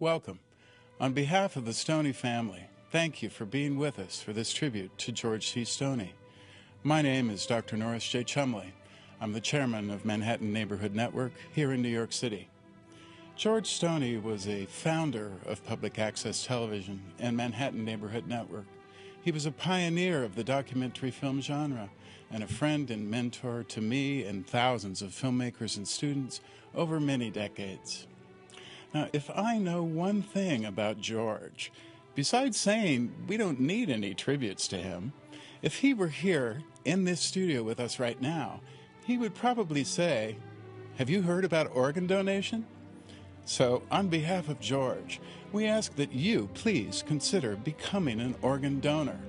Welcome. On behalf of the Stoney family, thank you for being with us for this tribute to George C. Stoney. My name is Dr. Norris J. Chumley. I'm the chairman of Manhattan Neighborhood Network here in New York City. George Stoney was a founder of public access television and Manhattan Neighborhood Network. He was a pioneer of the documentary film genre and a friend and mentor to me and thousands of filmmakers and students over many decades. Now, if I know one thing about George, besides saying we don't need any tributes to him, if he were here in this studio with us right now, he would probably say, "Have you heard about organ donation?" So, on behalf of George, we ask that you please consider becoming an organ donor.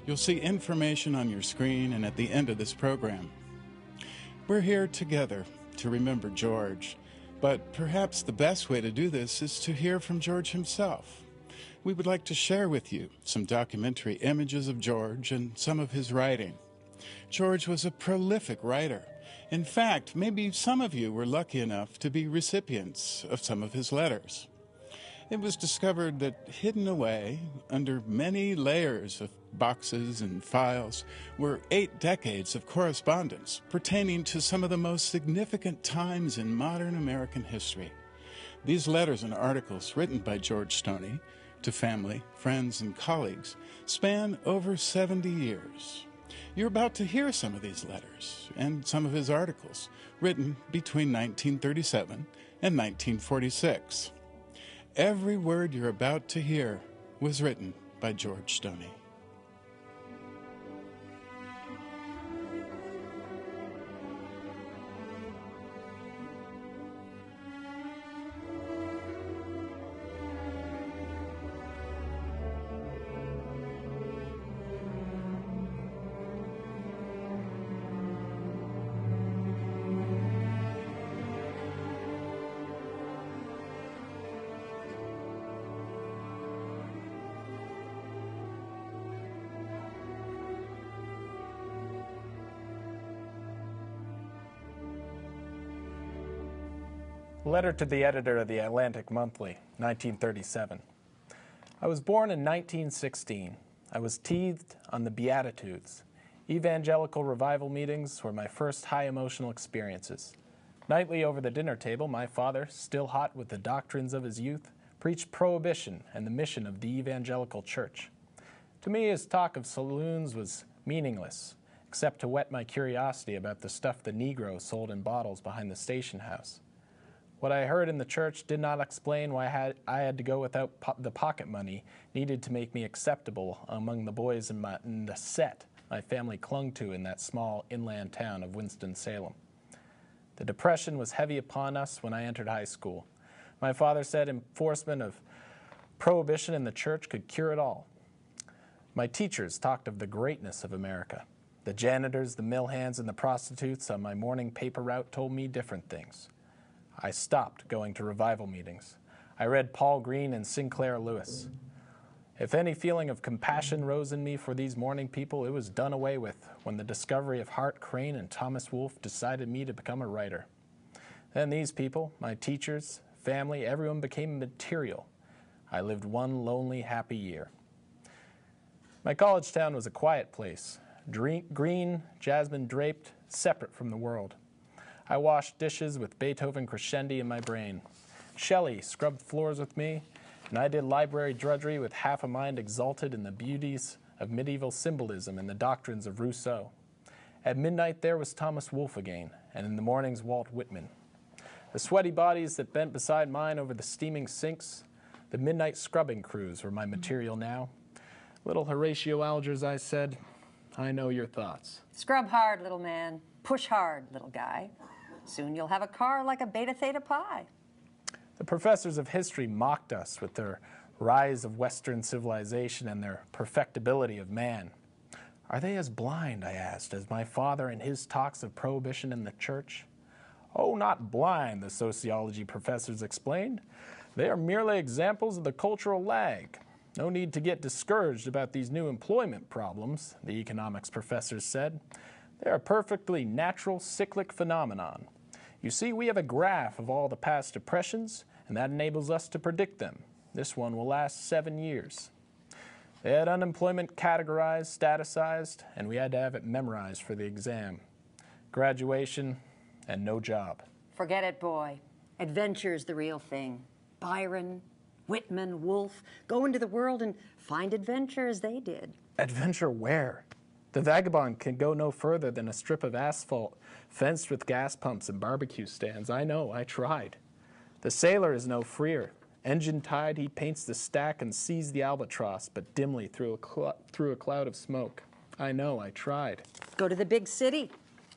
You'll see information on your screen and at the end of this program. We're here together to remember George, but perhaps the best way to do this is to hear from George himself. We would like to share with you some documentary images of George and some of his writing. George was a prolific writer. In fact, maybe some of you were lucky enough to be recipients of some of his letters. It was discovered that hidden away under many layers of boxes and files were 8 decades of correspondence pertaining to some of the most significant times in modern American history. These letters and articles written by George Stoney to family, friends, and colleagues span over 70 years. You're about to hear some of these letters and some of his articles written between 1937 and 1946. Every word you're about to hear was written by George Stoney. Letter to the editor of the Atlantic Monthly, 1937. I was born in 1916. I was teethed on the Beatitudes. Evangelical revival meetings were my first high emotional experiences. Nightly over the dinner table, my father, still hot with the doctrines of his youth, preached prohibition and the mission of the evangelical church. To me, his talk of saloons was meaningless, except to whet my curiosity about the stuff the Negroes sold in bottles behind the station house. What I heard in the church did not explain why I had to go without the pocket money needed to make me acceptable among the boys in the set my family clung to in that small inland town of Winston-Salem. The depression was heavy upon us when I entered high school. My father said enforcement of prohibition in the church could cure it all. My teachers talked of the greatness of America. The janitors, the mill hands, and the prostitutes on my morning paper route told me different things. I stopped going to revival meetings. I read Paul Green and Sinclair Lewis. If any feeling of compassion rose in me for these morning people, it was done away with when the discovery of Hart Crane and Thomas Wolfe decided me to become a writer. Then these people, my teachers, family, everyone became material. I lived one lonely, happy year. My college town was a quiet place, green, jasmine draped, separate from the world. I washed dishes with Beethoven crescendi in my brain. Shelley scrubbed floors with me, and I did library drudgery with half a mind exalted in the beauties of medieval symbolism and the doctrines of Rousseau. At midnight there was Thomas Wolfe again, and in the mornings Walt Whitman. The sweaty bodies that bent beside mine over the steaming sinks, the midnight scrubbing crews were my material now. Little Horatio Algiers, I said, I know your thoughts. Scrub hard, little man. Push hard, little guy. Soon you'll have a car like a Beta Theta Pi. The professors of history mocked us with their rise of Western civilization and their perfectibility of man. Are they as blind, I asked, as my father and his talks of prohibition in the church? Oh, not blind, the sociology professors explained. They are merely examples of the cultural lag. No need to get discouraged about these new employment problems, the economics professors said. They are a perfectly natural cyclic phenomenon. You see, we have a graph of all the past depressions and that enables us to predict them. This one will last 7 years. They had unemployment categorized, statusized, and we had to have it memorized for the exam. Graduation and no job. Forget it, boy. Adventure's the real thing. Byron, Whitman, Woolf, go into the world and find adventure as they did. Adventure where? The vagabond can go no further than a strip of asphalt fenced with gas pumps and barbecue stands. I know, I tried. The sailor is no freer. Engine tied, he paints the stack and sees the albatross, but dimly through a cloud of smoke. I know, I tried. Go to the big city.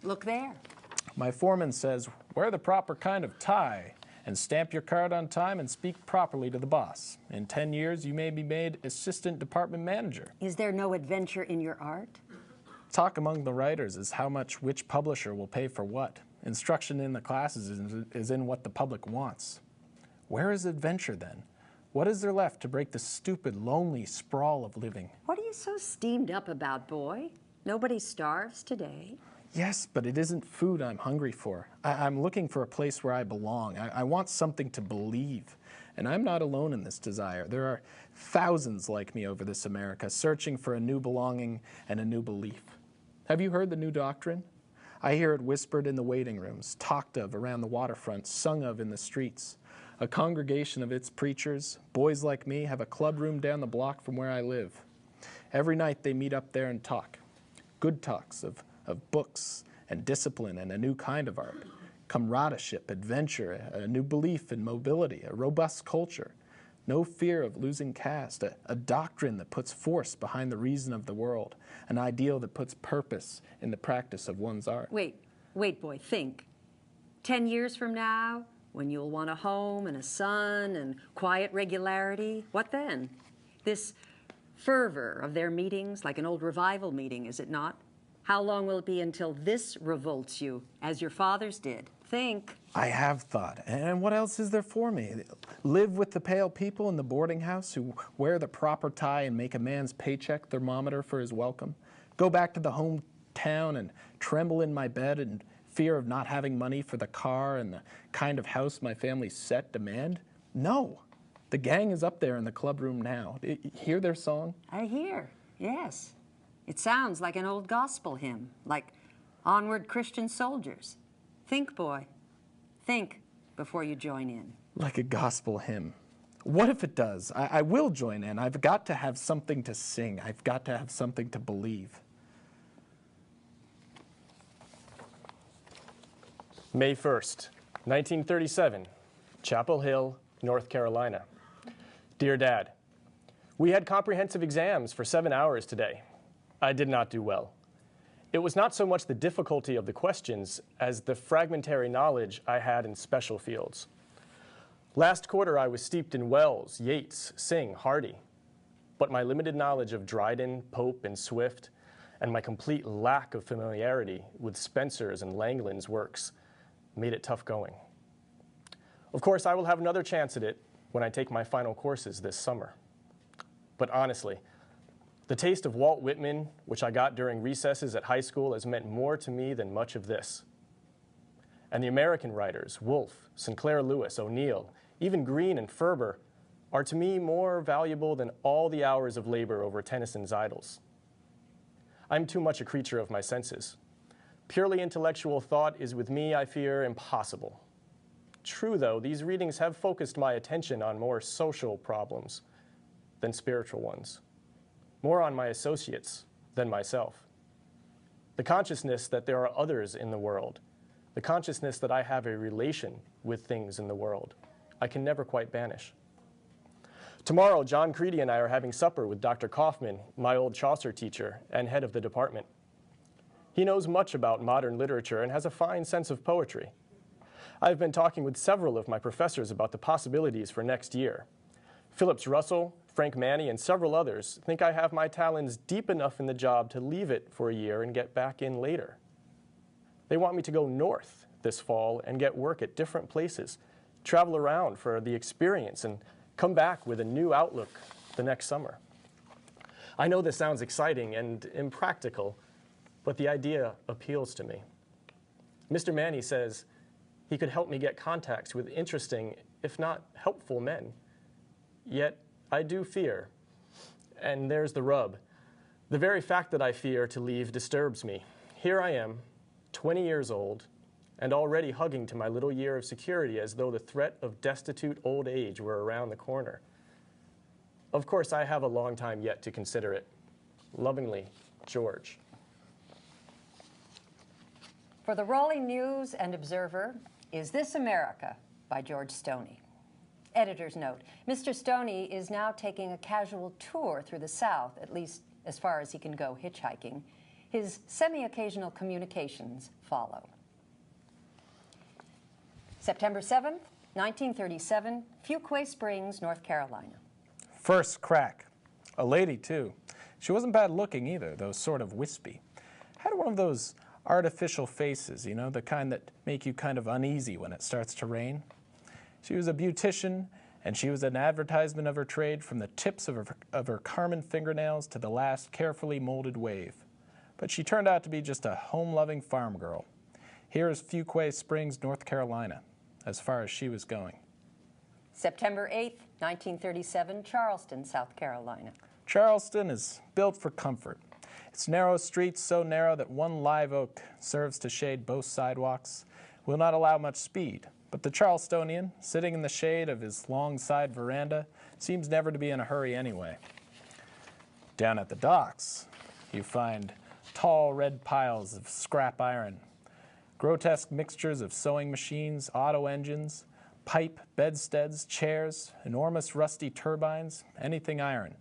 Look there. My foreman says, wear the proper kind of tie and stamp your card on time and speak properly to the boss. In 10 years, you may be made assistant department manager. Is there no adventure in your art? Talk among the writers is how much which publisher will pay for what. Instruction in the classes is in what the public wants. Where is adventure then? What is there left to break the stupid, lonely sprawl of living? What are you so steamed up about, boy? Nobody starves today. Yes, but it isn't food I'm hungry for. I'm looking for a place where I belong. I want something to believe. And I'm not alone in this desire. There are thousands like me over this America, searching for a new belonging and a new belief. Have you heard the new doctrine? I hear it whispered in the waiting rooms, talked of around the waterfront, sung of in the streets. A congregation of its preachers, boys like me, have a club room down the block from where I live. Every night they meet up there and talk. Good talks of books and discipline and a new kind of art, comradeship, adventure, a new belief in mobility, a robust culture, no fear of losing caste, a doctrine that puts force behind the reason of the world, an ideal that puts purpose in the practice of one's art. Wait, boy, think. 10 years from now, when you'll want a home and a son and quiet regularity, what then? This fervor of their meetings, like an old revival meeting, is it not? How long will it be until this revolts you, as your fathers did? Think. I have thought. And what else is there for me? Live with the pale people in the boarding house who wear the proper tie and make a man's paycheck thermometer for his welcome? Go back to the hometown and tremble in my bed in fear of not having money for the car and the kind of house my family's set demand? No. The gang is up there in the club room now. Hear their song? I hear, yes. It sounds like an old gospel hymn, like Onward Christian Soldiers. Think, boy. Think before you join in. Like a gospel hymn. What if it does? I will join in. I've got to have something to sing. I've got to have something to believe. May 1st, 1937, Chapel Hill, North Carolina. Dear Dad, we had comprehensive exams for 7 hours today. I did not do well. It was not so much the difficulty of the questions as the fragmentary knowledge I had in special fields. Last quarter, I was steeped in Wells, Yeats, Synge, Hardy. But my limited knowledge of Dryden, Pope, and Swift, and my complete lack of familiarity with Spencer's and Langland's works made it tough going. Of course, I will have another chance at it when I take my final courses this summer. But honestly, the taste of Walt Whitman, which I got during recesses at high school, has meant more to me than much of this. And the American writers, Woolf, Sinclair Lewis, O'Neill, even Greene and Ferber, are to me more valuable than all the hours of labor over Tennyson's Idylls. I'm too much a creature of my senses. Purely intellectual thought is with me, I fear, impossible. True, though, these readings have focused my attention on more social problems than spiritual ones, more on my associates than myself. The consciousness that there are others in the world, the consciousness that I have a relation with things in the world, I can never quite banish. Tomorrow, John Creedy and I are having supper with Dr. Kaufman, my old Chaucer teacher and head of the department. He knows much about modern literature and has a fine sense of poetry. I've been talking with several of my professors about the possibilities for next year. Phillips Russell, Frank Manny, and several others think I have my talons deep enough in the job to leave it for a year and get back in later. They want me to go north this fall and get work at different places, travel around for the experience, and come back with a new outlook the next summer. I know this sounds exciting and impractical, but the idea appeals to me. Mr. Manny says he could help me get contacts with interesting if not helpful men. Yet I do fear. And there's the rub. The very fact that I fear to leave disturbs me. Here I am, 20 years old, and already hugging to my little year of security as though the threat of destitute old age were around the corner. Of course, I have a long time yet to consider it. Lovingly, George. For the Raleigh News and Observer, Is This America? By George Stoney. Editor's note, Mr. Stoney is now taking a casual tour through the South, at least as far as he can go hitchhiking. His semi-occasional communications follow. September 7th, 1937, Fuquay Springs, North Carolina. First crack. A lady, too. She wasn't bad looking either, though sort of wispy. Had one of those artificial faces, you know, the kind that make you kind of uneasy when it starts to rain. She was a beautician, and she was an advertisement of her trade from the tips of her carmine fingernails to the last carefully molded wave. But she turned out to be just a home-loving farm girl. Here is Fuquay Springs, North Carolina, as far as she was going. September 8th, 1937, Charleston, South Carolina. Charleston is built for comfort. Its narrow streets, so narrow that one live oak serves to shade both sidewalks, will not allow much speed. But the Charlestonian, sitting in the shade of his long side veranda, seems never to be in a hurry anyway. Down at the docks, you find tall red piles of scrap iron, grotesque mixtures of sewing machines, auto engines, pipe, bedsteads, chairs, enormous rusty turbines, anything iron.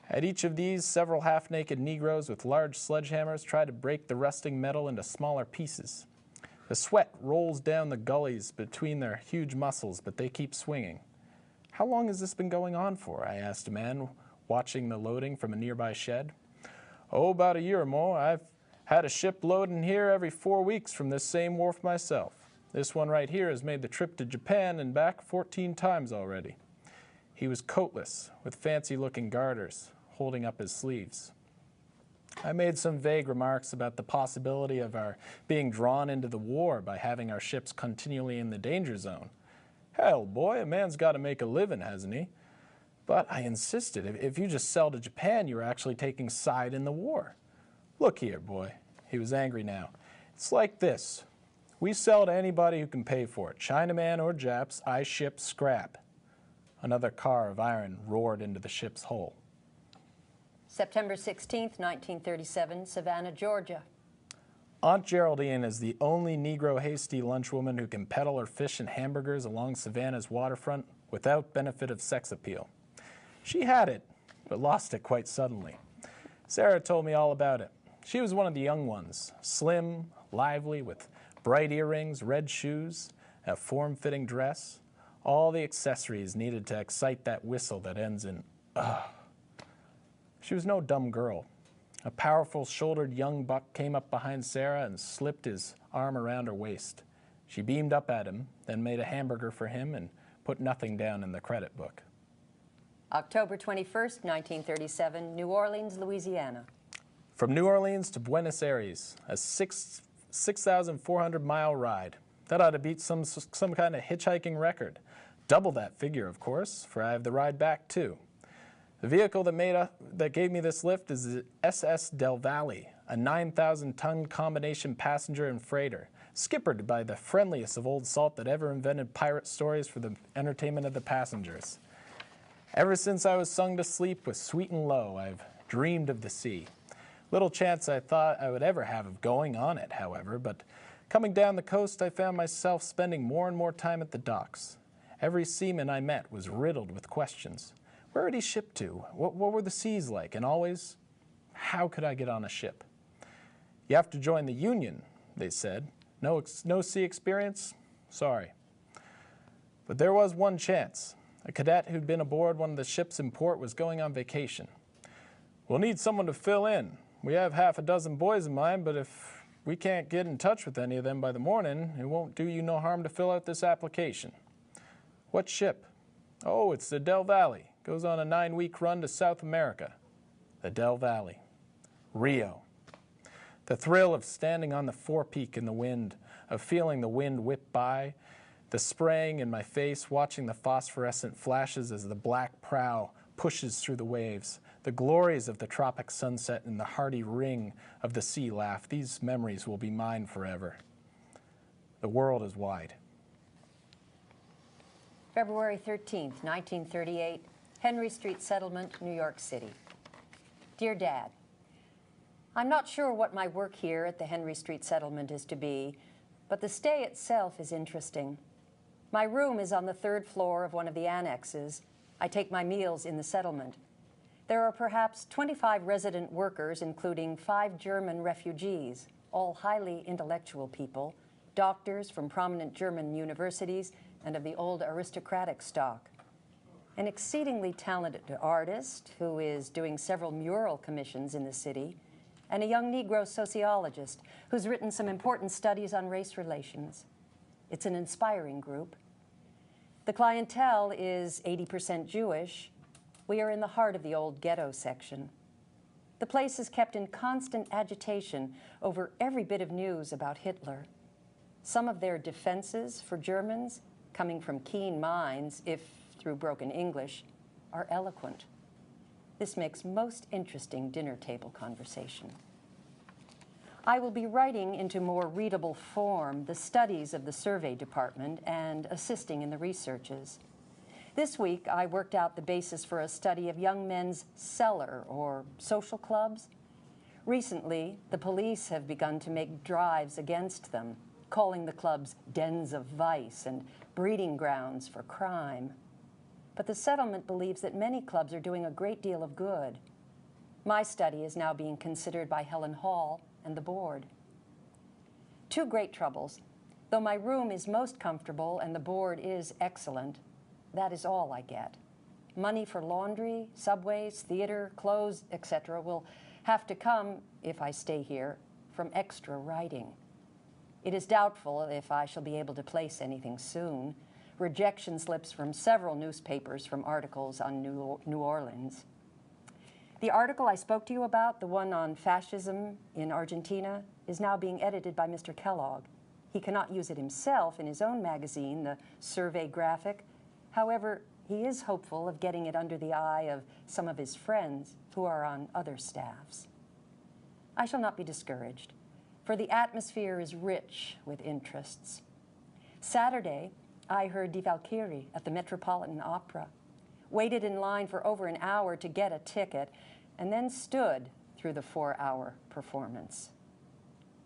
At each of these, several half-naked Negroes with large sledgehammers try to break the rusting metal into smaller pieces. The sweat rolls down the gullies between their huge muscles, but they keep swinging. How long has this been going on for? I asked a man watching the loading from a nearby shed. Oh, about a year or more. I've had a ship loading here every 4 weeks from this same wharf myself. This one right here has made the trip to Japan and back 14 times already. He was coatless, with fancy-looking garters, holding up his sleeves. I made some vague remarks about the possibility of our being drawn into the war by having our ships continually in the danger zone. Hell, boy, a man's got to make a living, hasn't he? But I insisted, if you just sell to Japan, you're actually taking side in the war. Look here, boy. He was angry now. It's like this. We sell to anybody who can pay for it. Chinaman or Japs, I ship scrap. Another car of iron roared into the ship's hull. September 16th, 1937, Savannah, Georgia. Aunt Geraldine is the only Negro hasty lunchwoman who can peddle her fish and hamburgers along Savannah's waterfront without benefit of sex appeal. She had it, but lost it quite suddenly. Sarah told me all about it. She was one of the young ones, slim, lively, with bright earrings, red shoes, a form-fitting dress, all the accessories needed to excite that whistle that ends in ugh. She was no dumb girl. A powerful shouldered young buck came up behind Sarah and slipped his arm around her waist. She beamed up at him, then made a hamburger for him and put nothing down in the credit book. October 21st, 1937, New Orleans, Louisiana. From New Orleans to Buenos Aires, a 6,400-mile ride. That ought to beat some kind of hitchhiking record. Double that figure, of course, for I have the ride back, too. The vehicle that gave me this lift is the SS Del Valle, a 9,000-ton combination passenger and freighter, skippered by the friendliest of old salt that ever invented pirate stories for the entertainment of the passengers. Ever since I was sung to sleep with Sweet and Low, I've dreamed of the sea. Little chance I thought I would ever have of going on it, however, but coming down the coast, I found myself spending more and more time at the docks. Every seaman I met was riddled with questions. Where had he shipped to? What were the seas like? And always, how could I get on a ship? You have to join the Union, they said. No sea experience? Sorry. But there was one chance. A cadet who'd been aboard one of the ships in port was going on vacation. We'll need someone to fill in. We have half a dozen boys in mind, but if we can't get in touch with any of them by the morning, it won't do you no harm to fill out this application. What ship? Oh, it's the Del Valle. Goes on a 9-week run to South America. The Del Valle. Rio. The thrill of standing on the forepeak in the wind, of feeling the wind whip by, The spraying in my face, watching the phosphorescent flashes as the black prow pushes through the waves, the glories of the tropic sunset and the hearty ring of the sea laugh, these memories will be mine forever. The world is wide. February 13th, 1938, Henry Street Settlement, New York City. Dear Dad, I'm not sure what my work here at the Henry Street Settlement is to be, but the stay itself is interesting. My room is on the 3rd floor of one of the annexes. I take my meals in the settlement. There are perhaps 25 resident workers, including 5 German refugees, all highly intellectual people, doctors from prominent German universities and of the old aristocratic stock. An exceedingly talented artist who is doing several mural commissions in the city, and a young Negro sociologist who's written some important studies on race relations. It's an inspiring group. The clientele is 80% Jewish. We are in the heart of the old ghetto section. The place is kept in constant agitation over every bit of news about Hitler. Some of their defenses for Germans, coming from keen minds, if through broken English, are eloquent. This makes most interesting dinner table conversation. I will be writing into more readable form the studies of the survey department and assisting in the researches. This week, I worked out the basis for a study of young men's cellar or social clubs. Recently, the police have begun to make drives against them, calling the clubs dens of vice and breeding grounds for crime. But the settlement believes that many clubs are doing a great deal of good. My study is now being considered by Helen Hall and the board. 2 great troubles. Though my room is most comfortable and the board is excellent, that is all I get. Money for laundry, subways, theater, clothes, etc. will have to come, if I stay here, from extra writing. It is doubtful if I shall be able to place anything soon. Rejection slips from several newspapers from articles on New Orleans. The article I spoke to you about, the one on fascism in Argentina, is now being edited by Mr. Kellogg. He cannot use it himself in his own magazine, the Survey Graphic. However, he is hopeful of getting it under the eye of some of his friends who are on other staffs. I shall not be discouraged, for the atmosphere is rich with interests. Saturday, I heard Die Valkyrie at the Metropolitan Opera, waited in line for over an hour to get a ticket, and then stood through the 4-hour performance.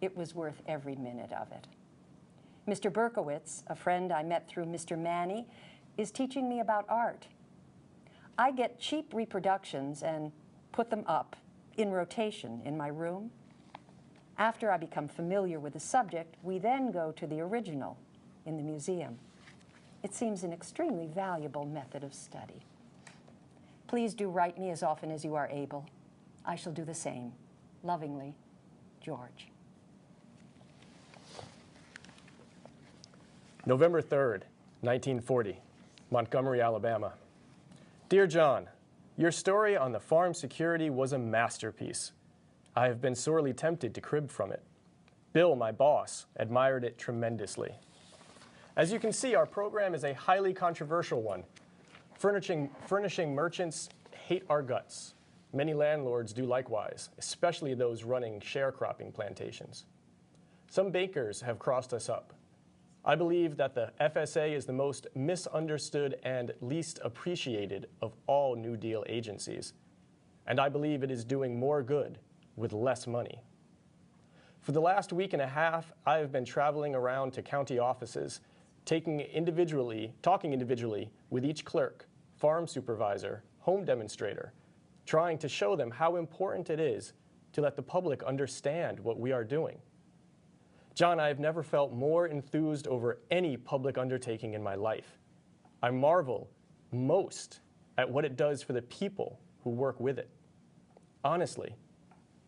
It was worth every minute of it. Mr. Berkowitz, a friend I met through Mr. Manny, is teaching me about art. I get cheap reproductions and put them up in rotation in my room. After I become familiar with the subject, we then go to the original in the museum. It seems an extremely valuable method of study. Please do write me as often as you are able. I shall do the same. Lovingly, George. November 3rd, 1940, Montgomery, Alabama. Dear John, your story on the farm security was a masterpiece. I have been sorely tempted to crib from it. Bill, my boss, admired it tremendously. As you can see, our program is a highly controversial one. Furnishing merchants hate our guts. Many landlords do likewise, especially those running sharecropping plantations. Some bakers have crossed us up. I believe that the FSA is the most misunderstood and least appreciated of all New Deal agencies, and I believe it is doing more good with less money. For the last week and a half, I have been traveling around to county offices, talking individually with each clerk, farm supervisor, home demonstrator, trying to show them how important it is to let the public understand what we are doing. John, I have never felt more enthused over any public undertaking in my life. I marvel most at what it does for the people who work with it. Honestly,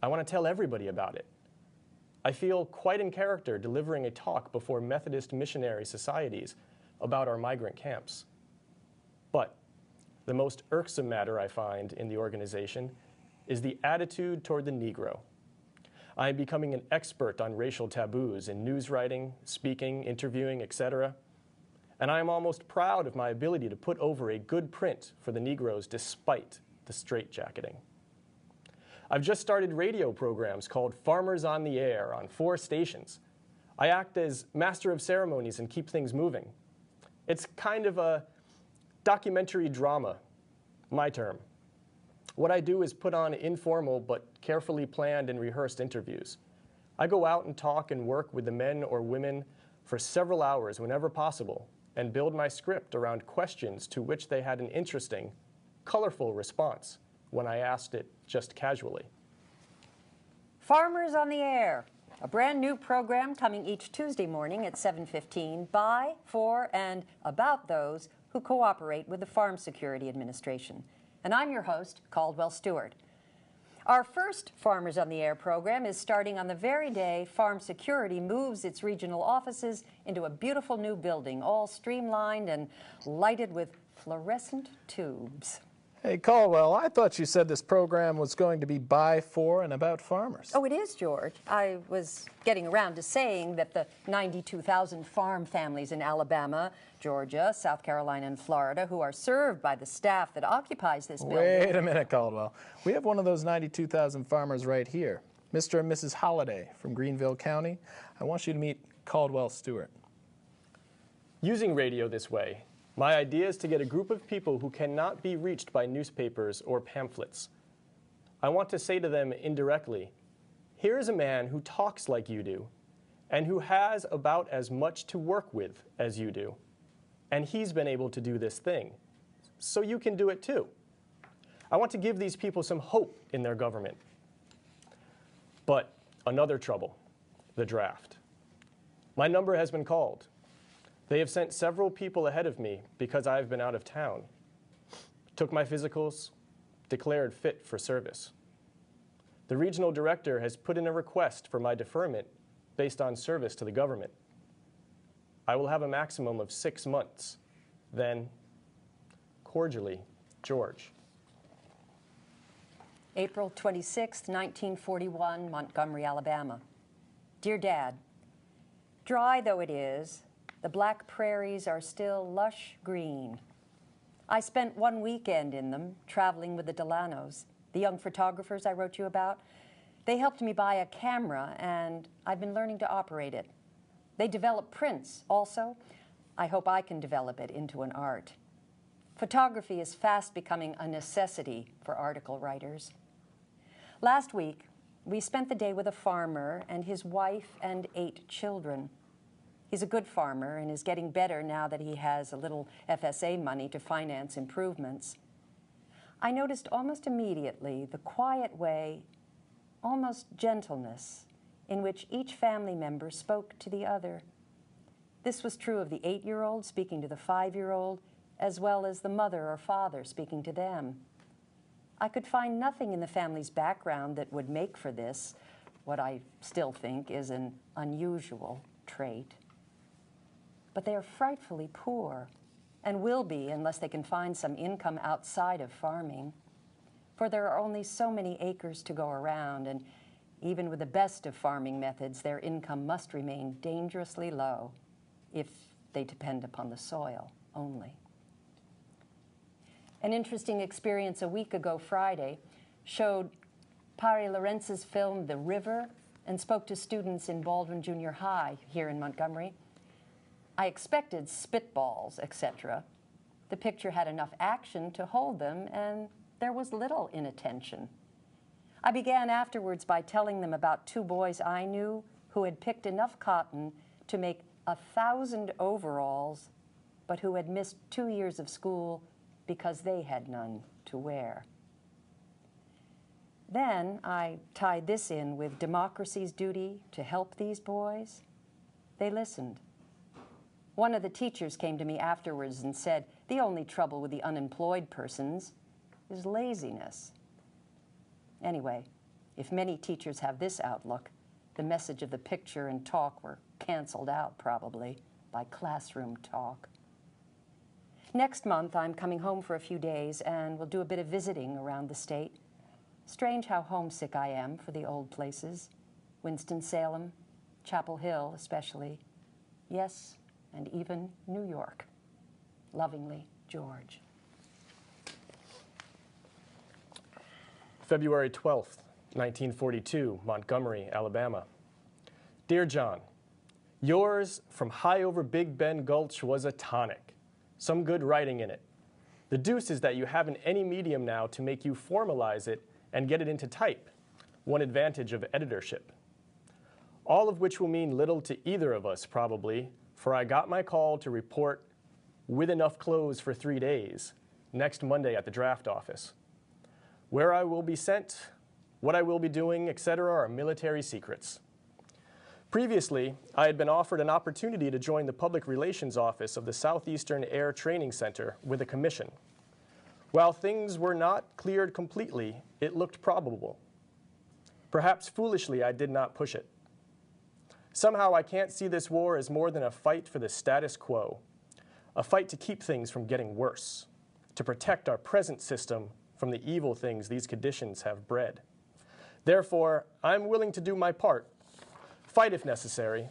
I want to tell everybody about it. I feel quite in character delivering a talk before Methodist missionary societies about our migrant camps. But the most irksome matter I find in the organization is the attitude toward the Negro. I am becoming an expert on racial taboos in news writing, speaking, interviewing, etc. and I am almost proud of my ability to put over a good print for the Negroes despite the straitjacketing. I've just started radio programs called Farmers on the Air on 4 stations. I act as master of ceremonies and keep things moving. It's kind of a documentary drama, my term. What I do is put on informal but carefully planned and rehearsed interviews. I go out and talk and work with the men or women for several hours whenever possible and build my script around questions to which they had an interesting, colorful response when I asked it just casually. Farmers on the Air, a brand new program coming each Tuesday morning at 7:15 by, for, and about those who cooperate with the Farm Security Administration. And I'm your host, Caldwell Stewart. Our first Farmers on the Air program is starting on the very day Farm Security moves its regional offices into a beautiful new building, all streamlined and lighted with fluorescent tubes. Hey, Caldwell, I thought you said this program was going to be by, for, and about farmers. Oh, it is, George. I was getting around to saying that the 92,000 farm families in Alabama, Georgia, South Carolina, and Florida who are served by the staff that occupies this building. Wait a minute, Caldwell. We have one of those 92,000 farmers right here, Mr. and Mrs. Holliday from Greenville County. I want you to meet Caldwell Stewart. Using radio this way, my idea is to get a group of people who cannot be reached by newspapers or pamphlets. I want to say to them indirectly, here is a man who talks like you do, and who has about as much to work with as you do. And he's been able to do this thing, so you can do it too. I want to give these people some hope in their government. But another trouble, the draft. My number has been called. They have sent several people ahead of me because I've been out of town. Took my physicals, declared fit for service. The regional director has put in a request for my deferment based on service to the government. I will have a maximum of 6 months. Then, cordially, George. April 26, 1941, Montgomery, Alabama. Dear Dad, dry though it is, the black prairies are still lush green. I spent one weekend in them, traveling with the Delanos, the young photographers I wrote you about. They helped me buy a camera, and I've been learning to operate it. They develop prints also. I hope I can develop it into an art. Photography is fast becoming a necessity for article writers. Last week, we spent the day with a farmer and his wife and 8 children. He's a good farmer and is getting better now that he has a little FSA money to finance improvements. I noticed almost immediately the quiet way, almost gentleness, in which each family member spoke to the other. This was true of the 8-year-old speaking to the 5-year-old, as well as the mother or father speaking to them. I could find nothing in the family's background that would make for this, what I still think is an unusual trait. But they are frightfully poor, and will be unless they can find some income outside of farming. For there are only so many acres to go around, and even with the best of farming methods, their income must remain dangerously low if they depend upon the soil only. An interesting experience a week ago Friday showed Pari Lorenz's film The River and spoke to students in Baldwin Junior High here in Montgomery. I expected spitballs, etc. The picture had enough action to hold them, and there was little inattention. I began afterwards by telling them about 2 boys I knew who had picked enough cotton to make 1,000 overalls, but who had missed 2 years of school because they had none to wear. Then I tied this in with democracy's duty to help these boys. They listened. One of the teachers came to me afterwards and said, the only trouble with the unemployed persons is laziness. Anyway, if many teachers have this outlook, the message of the picture and talk were canceled out probably by classroom talk. Next month, I'm coming home for a few days and we'll do a bit of visiting around the state. Strange how homesick I am for the old places. Winston-Salem, Chapel Hill especially. Yes, and even New York. Lovingly, George. February 12th, 1942, Montgomery, Alabama. Dear John, yours from high over Big Bend Gulch was a tonic. Some good writing in it. The deuce is that you haven't any medium now to make you formalize it and get it into type, one advantage of editorship. All of which will mean little to either of us, probably, for I got my call to report with enough clothes for 3 days, next Monday at the draft office. Where I will be sent, what I will be doing, etc. are military secrets. Previously, I had been offered an opportunity to join the public relations office of the Southeastern Air Training Center with a commission. While things were not cleared completely, it looked probable. Perhaps foolishly, I did not push it. Somehow I can't see this war as more than a fight for the status quo, a fight to keep things from getting worse, to protect our present system from the evil things these conditions have bred. Therefore, I'm willing to do my part, fight if necessary,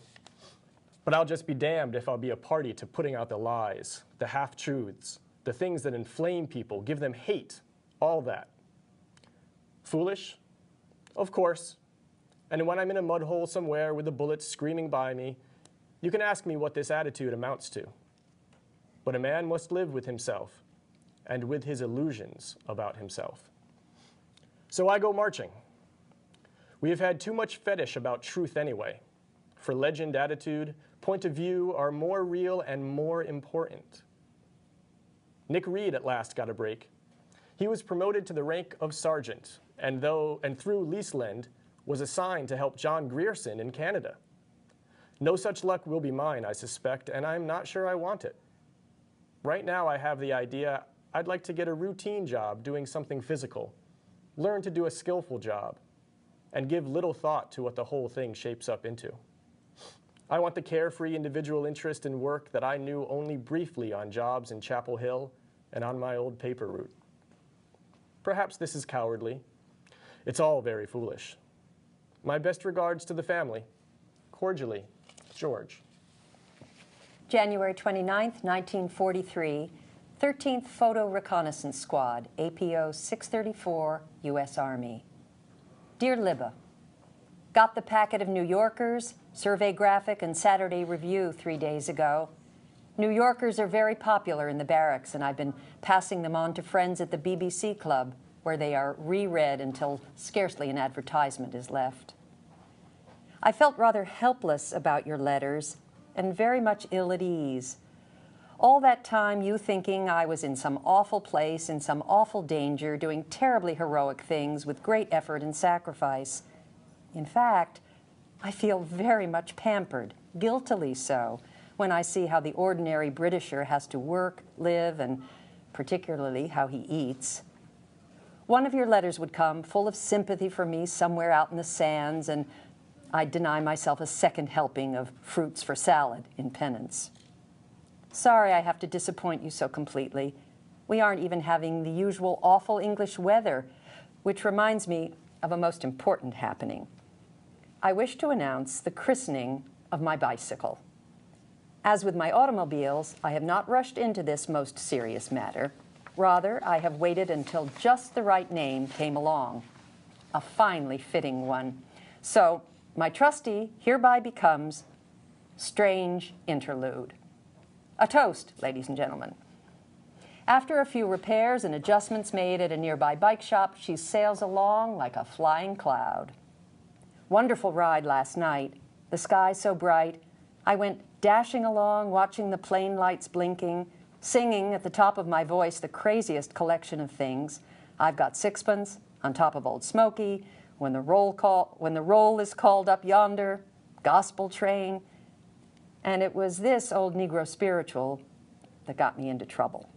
but I'll just be damned if I'll be a party to putting out the lies, the half-truths, the things that inflame people, give them hate, all that. Foolish? Of course. And when I'm in a mud hole somewhere with the bullets screaming by me, you can ask me what this attitude amounts to. But a man must live with himself and with his illusions about himself. So I go marching. We have had too much fetish about truth anyway. For legend, attitude, point of view are more real and more important. Nick Reed at last got a break. He was promoted to the rank of sergeant, and through Leaseland, was assigned to help John Grierson in Canada. No such luck will be mine, I suspect, and I'm not sure I want it. Right now I have the idea I'd like to get a routine job doing something physical, learn to do a skillful job, and give little thought to what the whole thing shapes up into. I want the carefree individual interest in work that I knew only briefly on jobs in Chapel Hill and on my old paper route. Perhaps this is cowardly. It's all very foolish. My best regards to the family. Cordially, George. January 29th, 1943, 13th Photo Reconnaissance Squad, APO 634, U.S. Army. Dear Libba, got the packet of New Yorkers, Survey Graphic, and Saturday Review 3 days ago. New Yorkers are very popular in the barracks, and I've been passing them on to friends at the BBC Club, where they are reread until scarcely an advertisement is left. I felt rather helpless about your letters and very much ill at ease. All that time you thinking I was in some awful place, in some awful danger, doing terribly heroic things with great effort and sacrifice. In fact, I feel very much pampered, guiltily so, when I see how the ordinary Britisher has to work, live, and particularly how he eats. One of your letters would come, full of sympathy for me somewhere out in the sands, and I'd deny myself a second helping of fruits for salad in penance. Sorry I have to disappoint you so completely. We aren't even having the usual awful English weather, which reminds me of a most important happening. I wish to announce the christening of my bicycle. As with my automobiles, I have not rushed into this most serious matter. Rather, I have waited until just the right name came along, a finely fitting one. So, my trustee hereby becomes Strange Interlude. A toast, ladies and gentlemen. After a few repairs and adjustments made at a nearby bike shop, she sails along like a flying cloud. Wonderful ride last night. The sky so bright. I went dashing along, watching the plane lights blinking, singing at the top of my voice the craziest collection of things. I've got sixpence on top of Old Smoky, when the roll is called up yonder, gospel train. And it was this old Negro spiritual that got me into trouble.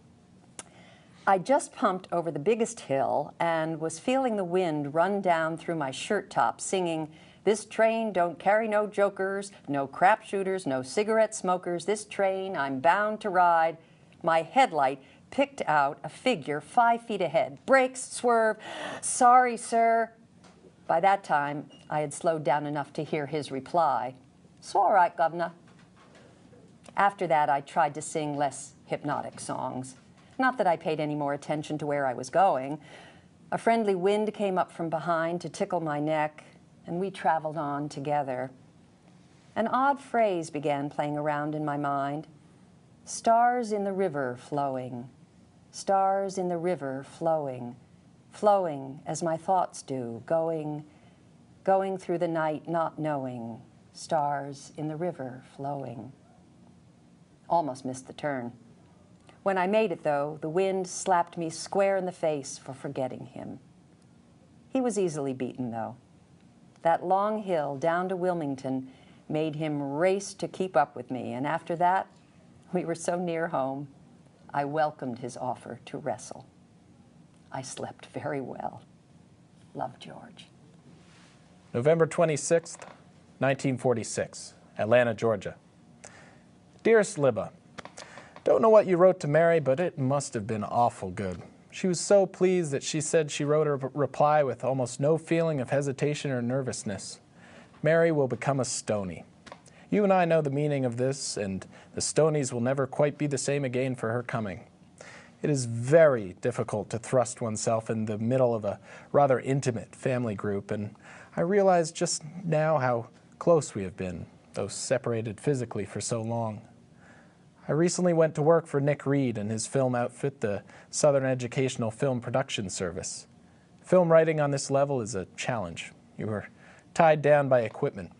I just pumped over the biggest hill and was feeling the wind run down through my shirt top, singing, "This train don't carry no jokers, no crap shooters, no cigarette smokers. This train I'm bound to ride." My headlight picked out a figure 5 feet ahead. Brakes, swerve, "Sorry, sir." By that time, I had slowed down enough to hear his reply, "'S all right, governor." After that, I tried to sing less hypnotic songs. Not that I paid any more attention to where I was going. A friendly wind came up from behind to tickle my neck, and we traveled on together. An odd phrase began playing around in my mind. Stars in the river flowing. Stars in the river flowing. Flowing as my thoughts do, going through the night not knowing. Stars in the river flowing. Almost missed the turn. When I made it, though, the wind slapped me square in the face for forgetting him. He was easily beaten, though. That long hill down to Wilmington made him race to keep up with me, and after that, we were so near home, I welcomed his offer to wrestle. I slept very well. Love, George. November 26th, 1946, Atlanta, Georgia. Dearest Libba, don't know what you wrote to Mary, but it must have been awful good. She was so pleased that she said she wrote a reply with almost no feeling of hesitation or nervousness. Mary will become a Stoney. You and I know the meaning of this, and the Stoneys will never quite be the same again for her coming. It is very difficult to thrust oneself in the middle of a rather intimate family group, and I realize just now how close we have been, though separated physically for so long. I recently went to work for Nick Reed and his film outfit, the Southern Educational Film Production Service. Film writing on this level is a challenge. You are tied down by equipment.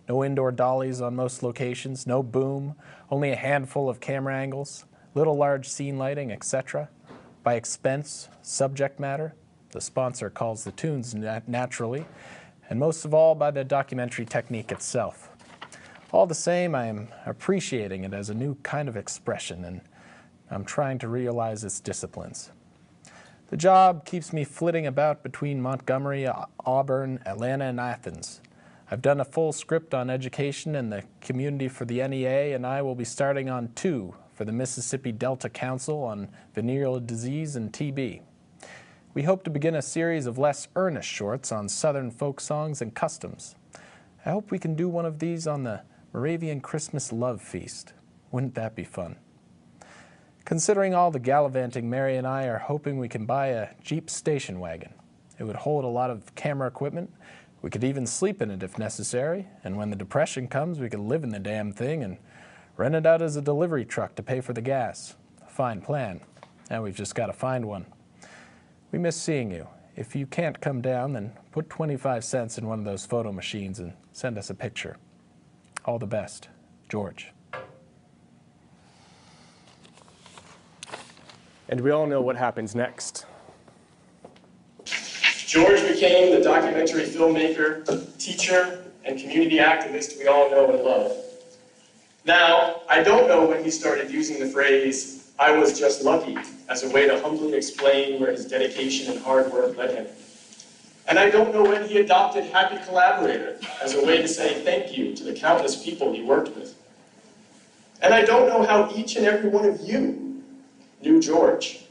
No indoor dollies on most locations, no boom, only a handful of camera angles, little large scene lighting, etc. By expense, subject matter, the sponsor calls the tunes naturally, and most of all by the documentary technique itself. All the same, I am appreciating it as a new kind of expression, and I'm trying to realize its disciplines. The job keeps me flitting about between Montgomery, Auburn, Atlanta, and Athens. I've done a full script on education and the community for the NEA, and I will be starting on 2 for the Mississippi Delta Council on venereal disease and TB. We hope to begin a series of less earnest shorts on Southern folk songs and customs. I hope we can do one of these on the Moravian Christmas Love Feast. Wouldn't that be fun? Considering all the gallivanting, Mary and I are hoping we can buy a Jeep station wagon. It would hold a lot of camera equipment. We could even sleep in it if necessary, and when the Depression comes, we could live in the damn thing and rent it out as a delivery truck to pay for the gas. A fine plan. Now we've just got to find one. We miss seeing you. If you can't come down, then put 25 cents in one of those photo machines and send us a picture. All the best, George. And we all know what happens next. George became the documentary filmmaker, teacher, and community activist we all know and love. Now, I don't know when he started using the phrase, "I was just lucky," as a way to humbly explain where his dedication and hard work led him. And I don't know when he adopted happy collaborator as a way to say thank you to the countless people he worked with. And I don't know how each and every one of you knew George.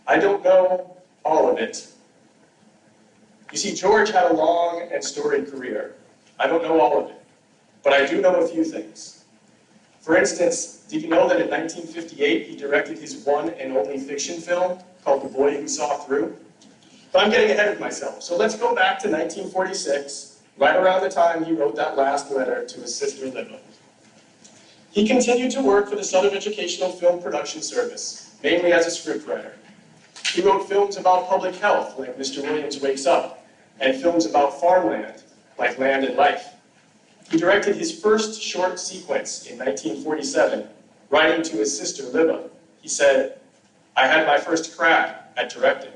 I don't know all of it. You see, George had a long and storied career. I don't know all of it, but I do know a few things. For instance, did you know that in 1958 he directed his one and only fiction film called The Boy Who Saw Through? But I'm getting ahead of myself, so let's go back to 1946, right around the time he wrote that last letter to his sister Libba. He continued to work for the Southern Educational Film Production Service, mainly as a scriptwriter. He wrote films about public health, like Mr. Williams Wakes Up, and films about farmland, like Land and Life. He directed his first short sequence in 1947, writing to his sister Libba. He said, "I had my first crack at directing,"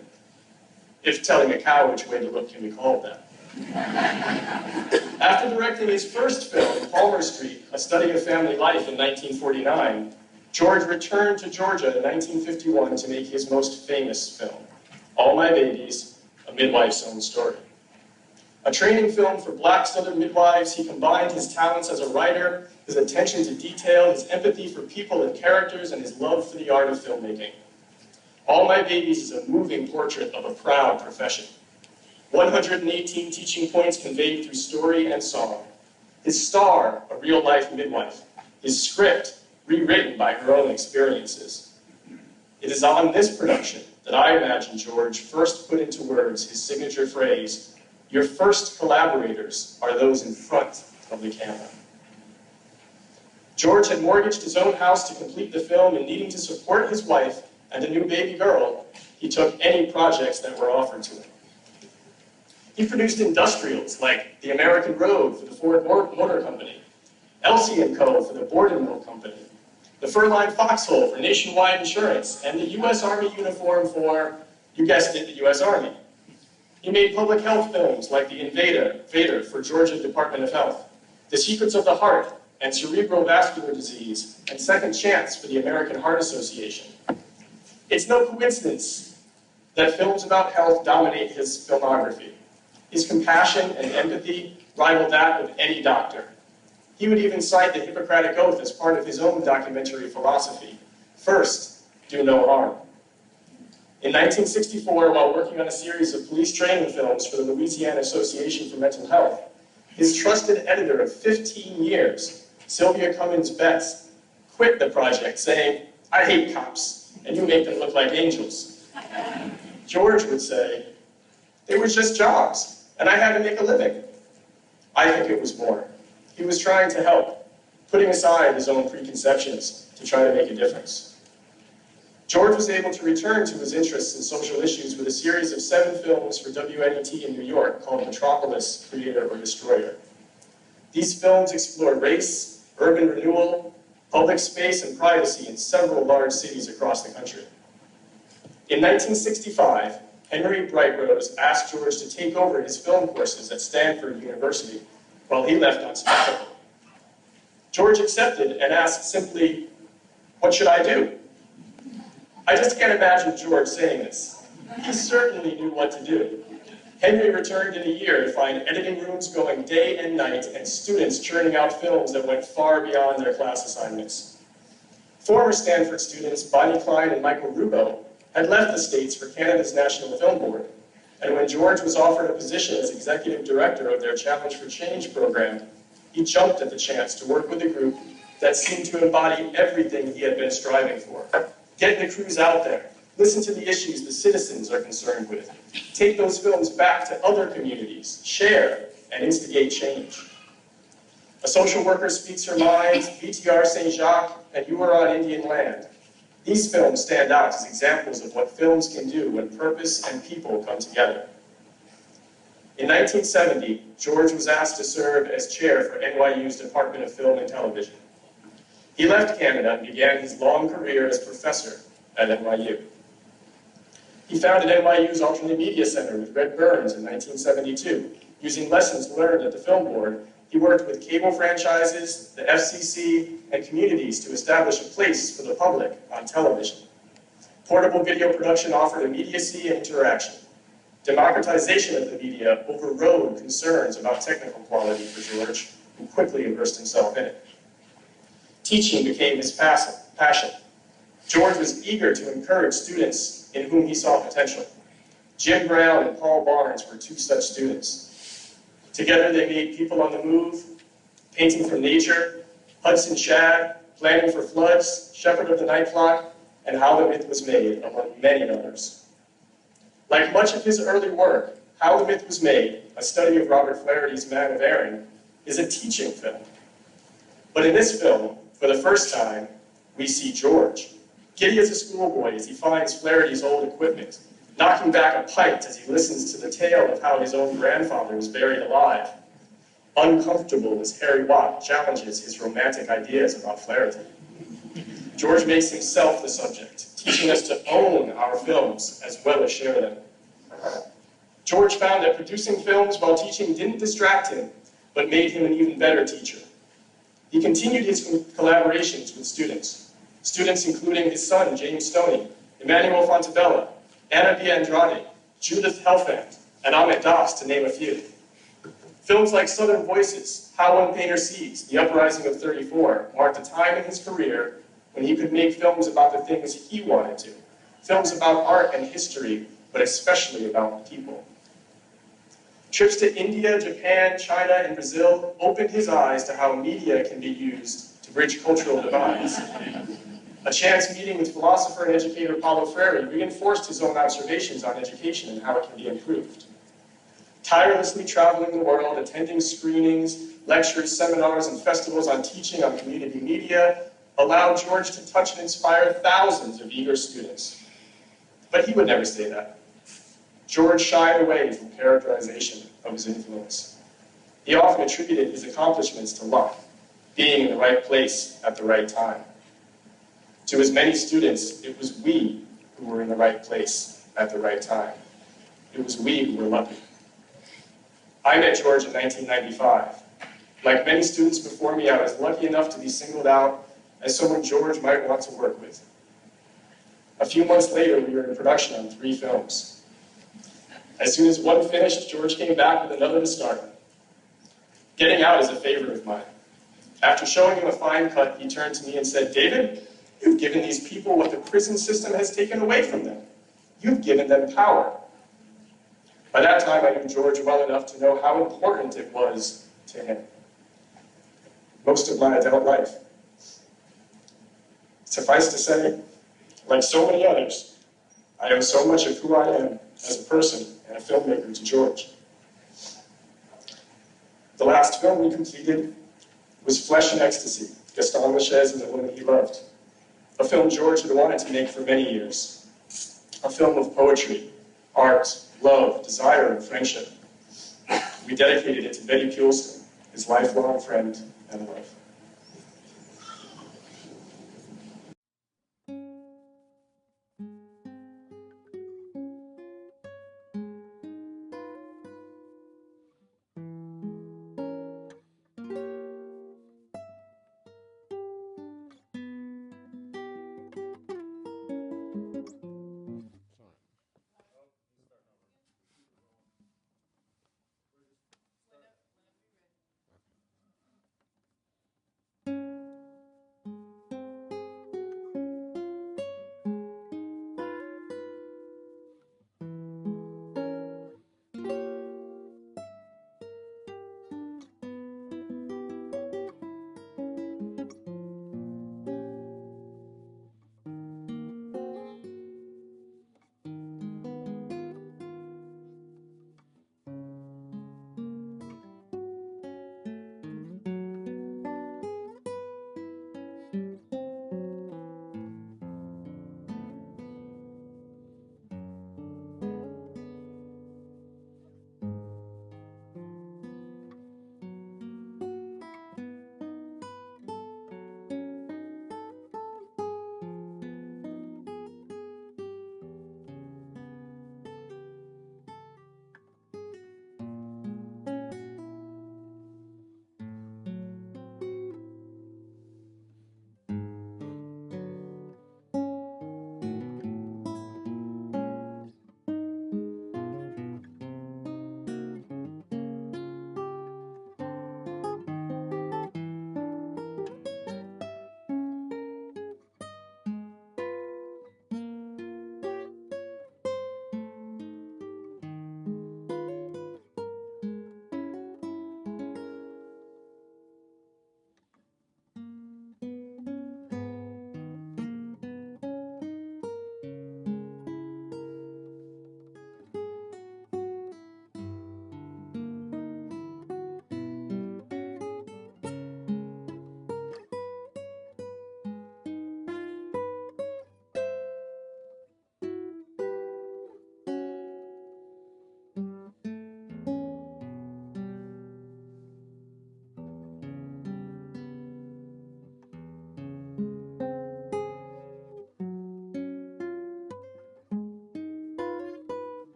if telling a cow which way to look can be called that. After directing his first film, Palmer Street, A Study of Family Life in 1949, George returned to Georgia in 1951 to make his most famous film, All My Babies, A Midwife's Own Story. A training film for Black Southern midwives, he combined his talents as a writer, his attention to detail, his empathy for people and characters, and his love for the art of filmmaking. All My Babies is a moving portrait of a proud profession. 118 teaching points conveyed through story and song. His star, a real-life midwife. His script, rewritten by her own experiences. It is on this production that I imagine George first put into words his signature phrase, "Your first collaborators are those in front of the camera." George had mortgaged his own house to complete the film, and needing to support his wife and a new baby girl, he took any projects that were offered to him. He produced industrials like the American Road for the Ford Motor Company, Elsie & Co. for the Borden Mill Company, the Furline Foxhole for Nationwide Insurance, and the U.S. Army uniform for, you guessed it, the U.S. Army. He made public health films like The Invader for Georgia Department of Health, The Secrets of the Heart, and Cerebral Vascular Disease, and Second Chance for the American Heart Association. It's no coincidence that films about health dominate his filmography. His compassion and empathy rival that of any doctor. He would even cite the Hippocratic Oath as part of his own documentary philosophy. First, do no harm. In 1964, while working on a series of police training films for the Louisiana Association for Mental Health, his trusted editor of 15 years, Sylvia Cummins Betts, quit the project saying, "I hate cops, and you make them look like angels." George would say, "They were just jobs, and I had to make a living." I think it was more. He was trying to help, putting aside his own preconceptions to try to make a difference. George was able to return to his interests in social issues with a series of 7 films for WNET in New York called Metropolis, Creator or Destroyer. These films explore race, urban renewal, public space, and privacy in several large cities across the country. In 1965, Henry Brightrose asked George to take over his film courses at Stanford University while he left on sabbatical. George accepted and asked simply, "What should I do?" I just can't imagine George saying this. He certainly knew what to do. Henry returned in a year to find editing rooms going day and night and students churning out films that went far beyond their class assignments. Former Stanford students Bonnie Klein and Michael Rubo had left the States for Canada's National Film Board, and when George was offered a position as executive director of their Challenge for Change program, he jumped at the chance to work with a group that seemed to embody everything he had been striving for. Get the crews out there, listen to the issues the citizens are concerned with, take those films back to other communities, share, and instigate change. A Social Worker Speaks Her Mind, VTR St. Jacques, and You Are on Indian Land. These films stand out as examples of what films can do when purpose and people come together. In 1970, George was asked to serve as chair for NYU's Department of Film and Television. He left Canada and began his long career as professor at NYU. He founded NYU's Alternate Media Center with Red Burns in 1972. Using lessons learned at the Film Board, he worked with cable franchises, the FCC, and communities to establish a place for the public on television. Portable video production offered immediacy and interaction. Democratization of the media overrode concerns about technical quality for George, who quickly immersed himself in it. Teaching became his passion. George was eager to encourage students in whom he saw potential. Jim Brown and Paul Barnes were 2 such students. Together they made People on the Move, Painting from Nature, Hudson Shad, Planning for Floods, Shepherd of the Night Flock, and How the Myth Was Made, among many others. Like much of his early work, How the Myth Was Made, a study of Robert Flaherty's Man of Erin, is a teaching film. But in this film, for the first time, we see George. Giddy as a schoolboy as he finds Flaherty's old equipment, knocking back a pint as he listens to the tale of how his own grandfather was buried alive. Uncomfortable as Harry Watt challenges his romantic ideas about Flaherty. George makes himself the subject, teaching us to own our films as well as share them. George found that producing films while teaching didn't distract him, but made him an even better teacher. He continued his collaborations with students including his son, James Stoney, Emmanuel Fontabella, Anna B. Andrade, Judith Helfand, and Ahmet Das, to name a few. Films like Southern Voices, How One Painter Sees, The Uprising of 34, marked a time in his career when he could make films about the things he wanted to. Films about art and history, but especially about people. Trips to India, Japan, China, and Brazil opened his eyes to how media can be used to bridge cultural divides. A chance meeting with philosopher and educator Paulo Freire reinforced his own observations on education and how it can be improved. Tirelessly traveling the world, attending screenings, lectures, seminars, and festivals on teaching on community media allowed George to touch and inspire thousands of eager students. But he would never say that. George shied away from characterization of his influence. He often attributed his accomplishments to luck, being in the right place at the right time. To his many students, it was we who were in the right place at the right time. It was we who were lucky. I met George in 1995. Like many students before me, I was lucky enough to be singled out as someone George might want to work with. A few months later, we were in production on 3 films. As soon as one finished, George came back with another to start. Getting out is a favorite of mine. After showing him a fine cut, he turned to me and said, "David, you've given these people what the prison system has taken away from them. You've given them power." By that time, I knew George well enough to know how important it was to him. Most of my adult life. Suffice to say, like so many others, I owe so much of who I am as a person and a filmmaker to George. The last film we completed was Flesh and Ecstasy, Gaston Lachez and the Woman He Loved, a film George had wanted to make for many years, a film of poetry, art, love, desire, and friendship. We dedicated it to Betty Pulston, his lifelong friend and love.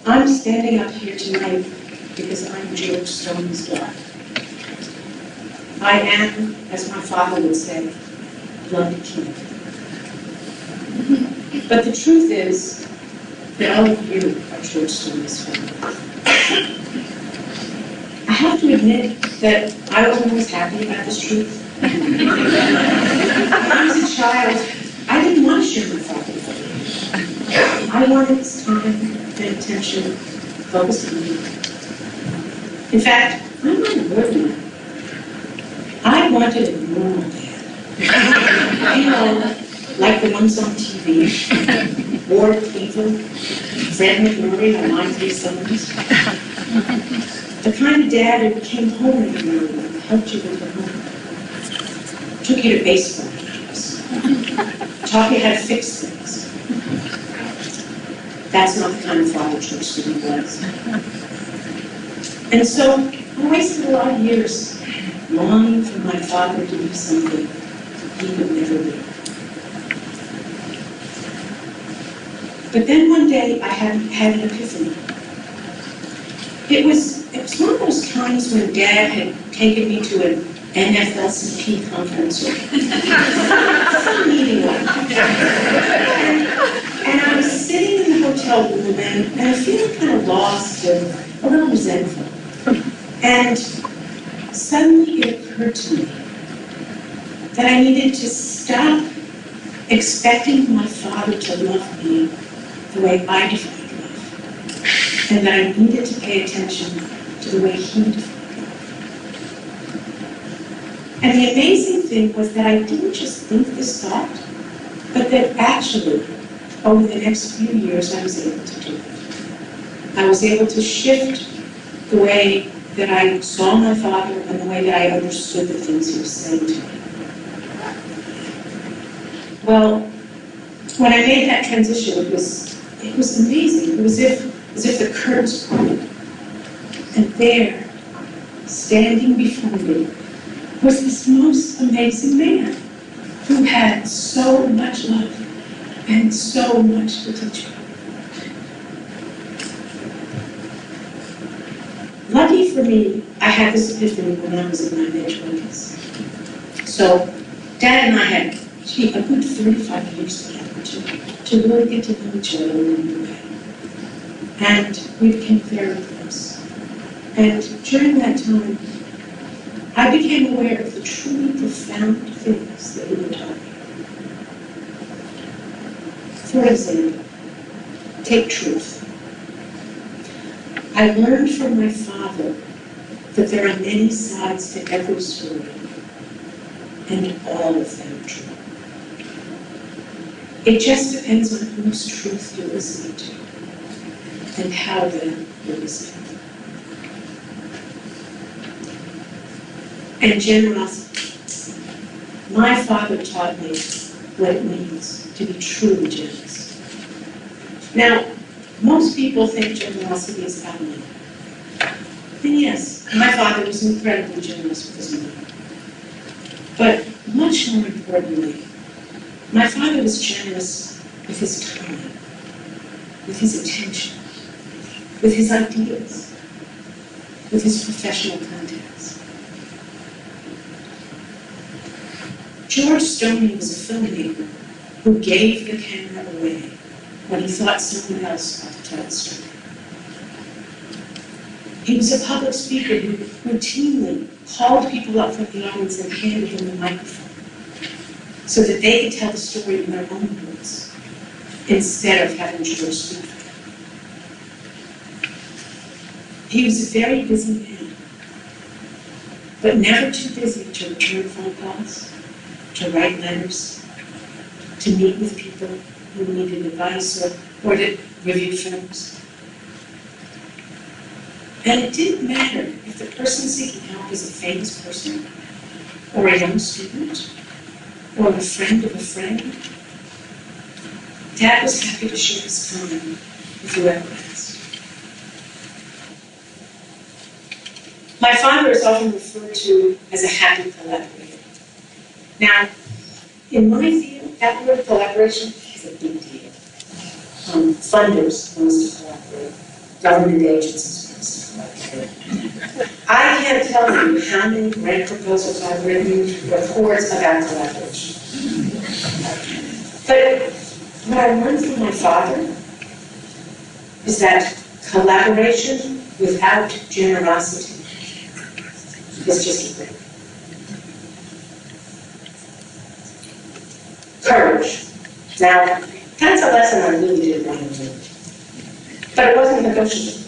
I'm standing up here tonight because I'm George Stoney's daughter. I am, as my father would say, blood king. But the truth is that all of you are George Stoney's family. I have to admit that I wasn't always happy about this truth. When I was a child, I didn't want to share my father. I wanted his time and attention focused on me. In fact, I wanted more than that. I wanted a normal dad. You know, like the ones on TV. Ward Cleveland, Fred McMurray on 93 Summers. The kind of dad who came home every morning and helped you with your home. Took you to baseball games. Taught you how to fix things. That's not the kind of father George Stoney was. And so I wasted a lot of years longing for my father to do something he could never do. But then one day I had an epiphany. It was one of those times when Dad had taken me to an NFLCP conference or some meeting like that. And I was sitting in the hotel room and I feeling kind of lost and a little resentful. And suddenly it occurred to me that I needed to stop expecting my father to love me the way I defined love, and that I needed to pay attention to the way he defined love. And the amazing thing was that I didn't just think this thought, but that actually, over the next few years, I was able to do it. I was able to shift the way that I saw my father and the way that I understood the things he was saying to me. Well, when I made that transition, it was amazing. It was as if the curtains parted. And there, standing before me, was this most amazing man who had so much love and so much to teach me. Lucky for me, I had this epiphany when I was in my mid-20s. So, Dad and I had a good 35 years together to really get to know each other along the way. And we became very close. And during that time, I became aware of the truly profound things that he would taught me. For example, take truth. I learned from my father that there are many sides to every story, and all of them are true. It just depends on whose truth you're listening to, and how then you're listening. And generosity. My father taught me what it means to be truly generous. Now, most people think generosity is about money. And yes, my father was incredibly generous with his money. But much more importantly, my father was generous with his time, with his attention, with his ideas, with his professional contacts. George Stoney was a filmmaker who gave the camera away when he thought someone else ought to tell the story. He was a public speaker who routinely called people up from the audience and handed them the microphone so that they could tell the story in their own words, instead of having George speak for them. He was a very busy man, but never too busy to return phone calls, to write letters, to meet with people who needed advice or to review films. And it didn't matter if the person seeking help was a famous person, or a young student, or a friend of a friend. Dad was happy to share his time with whoever asked. My father is often referred to as a happy collaborator. Now, in my field, that word collaboration is a big deal. Funders want us to collaborate. government agencies. I can't tell you how many grant proposals I've written, reports about collaboration. But what I learned from my father is that collaboration without generosity is just a thing. Courage. Now, that's a lesson I really didn't want to learn. But it wasn't negotiable.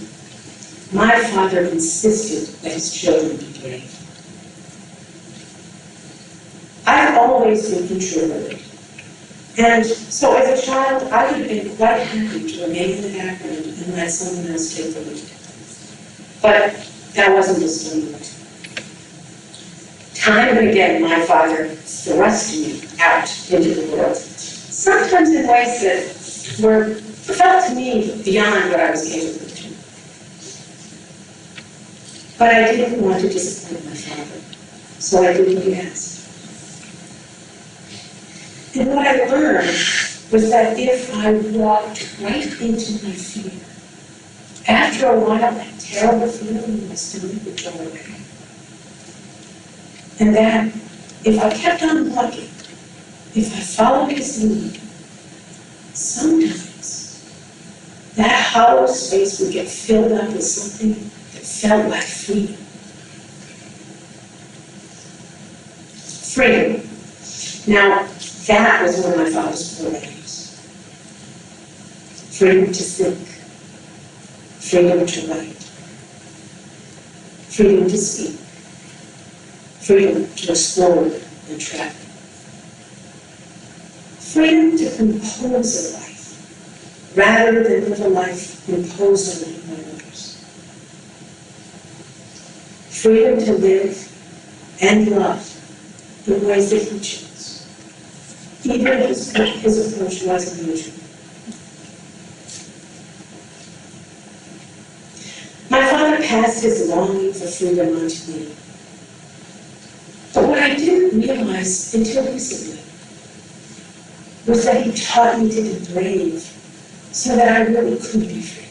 My father insisted that his children be brave. I've always been introverted. And so as a child, I would have been quite happy to remain in the background and let someone else take the lead. But that wasn't the Stoney way. Time and again, my father thrust me out into the world, sometimes in ways that felt to me beyond what I was capable of doing. But I didn't want to disappoint my father, so I didn't ask. And what I learned was that if I walked right into my fear, after a while, that terrible feeling in my stomach would go away. And that if I kept on walking, if I followed his lead, sometimes that hollow space would get filled up with something that felt like freedom. Freedom. Now, that was one of my father's core values. Freedom to think. Freedom to write. Freedom to speak. Freedom to explore and travel. Freedom to compose a life, rather than live a life imposed on me by others. Freedom to live and love in ways that he chose, even if his approach wasn't usual. My father passed his longing for freedom on to me. But what I didn't realize until recently was that he taught me to be brave so that I really could be free.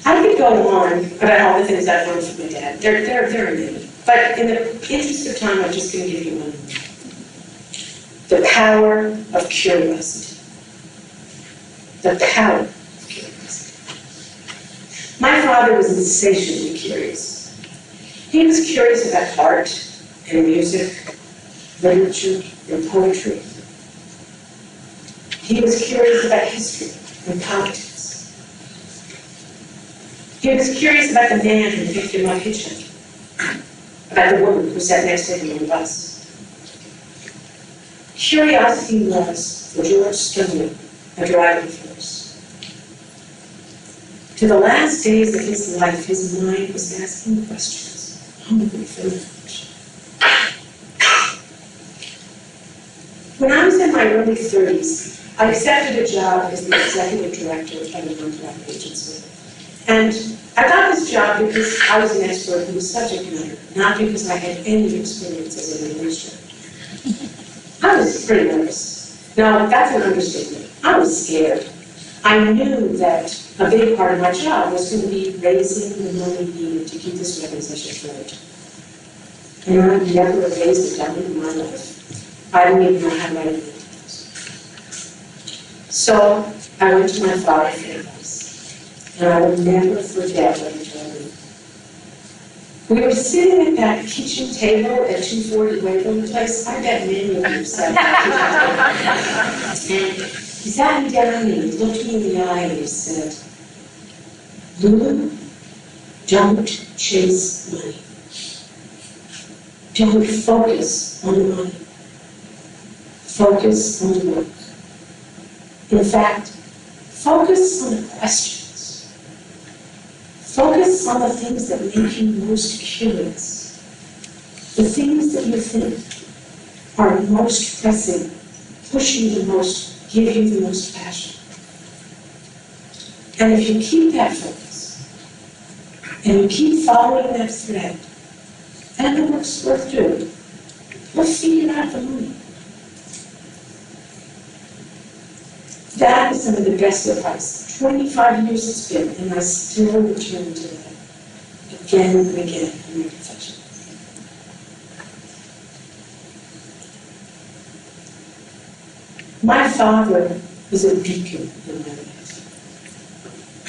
I could go on about all the things I've learned from my dad. They're very many. But in the interest of time, I'm just going to give you one. The power of curiosity. The power of curiosity. My father was insatiably curious. He was curious about art and music, literature and poetry. He was curious about history and politics. He was curious about the man who picked him up hitchhiking, about the woman who sat next to him on the bus. Curiosity was, for George Stoney, a driving force. To the last days of his life, his mind was asking questions. Hungry for knowledge. When I was in my early 30s, I accepted a job as the executive director of a nonprofit agency. And I got this job because I was an expert in the subject matter, not because I had any experience as an administrator. I was pretty nervous. Now, that's an understatement. I was scared. I knew that a big part of my job was going to be raising the money needed to keep this organization afloat. And I've never raised a dime in my life. I don't even know how to write an So I went to my father for advice. And I will never forget what he told me. We were sitting at that kitchen table at 240 Waverly Place. I bet many of you sat at and he sat me down and he looked me in the eye and he said, Lulu, don't chase money. Don't focus on the money. Focus on the work. In fact, focus on the questions. Focus on the things that make you most curious. The things that you think are most pressing, push you the most, give you the most passion. And if you keep that focus, and you keep following that thread, and the work's worth doing, we'll figure out the money. That is some of the best advice. 25 years it's been, and I still return to that again and again in my confession. My father was a beacon in my life,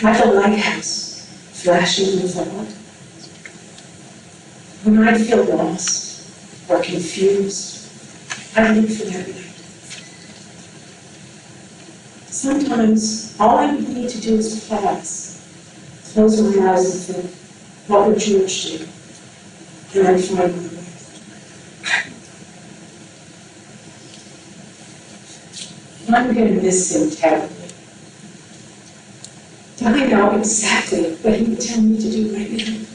like a lighthouse flashing in the fog. When I feel lost or confused, I look for that light. Sometimes all I need to do is pause, close my eyes and think, what would George do? And I find my way. I'm going to miss him terribly. I know exactly what he would tell me to do right now.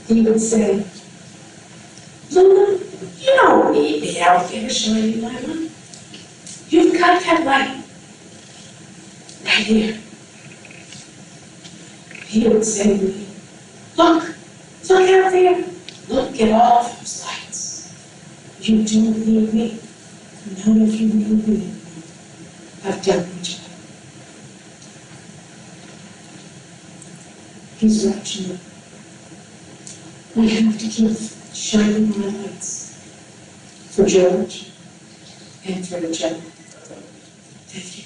He would say, Luna, you don't need me out there shining my light. You've got that light right here. He would say to me, look out there. Look at all those lights. You don't need me. None of you need me. I've done my job. He's watching me. I have to keep shining my lights for George and for the job. Thank you.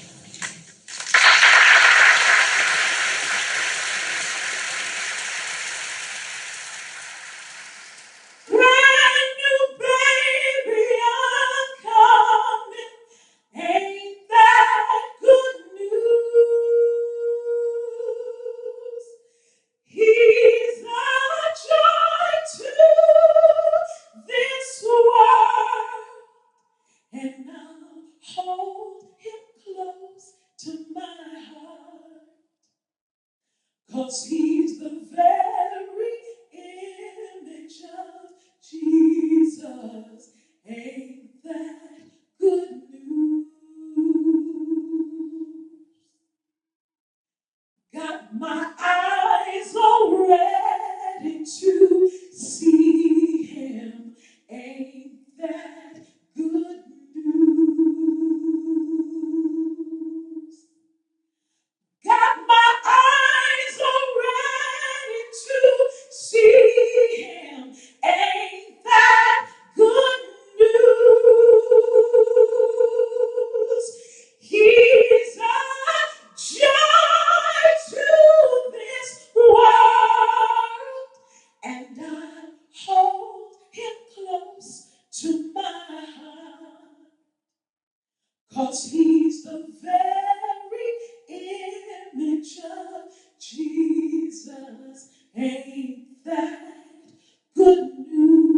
Cause he's the very image of Jesus. Ain't that good news? Got my eyes all ready to see him. Ain't that good news? Got my eyes all ready to see him. Ain't that good news? He's a joy to this world, and I hold him close to my heart. 'Cause he's the very image of Jesus. Ain't that good news?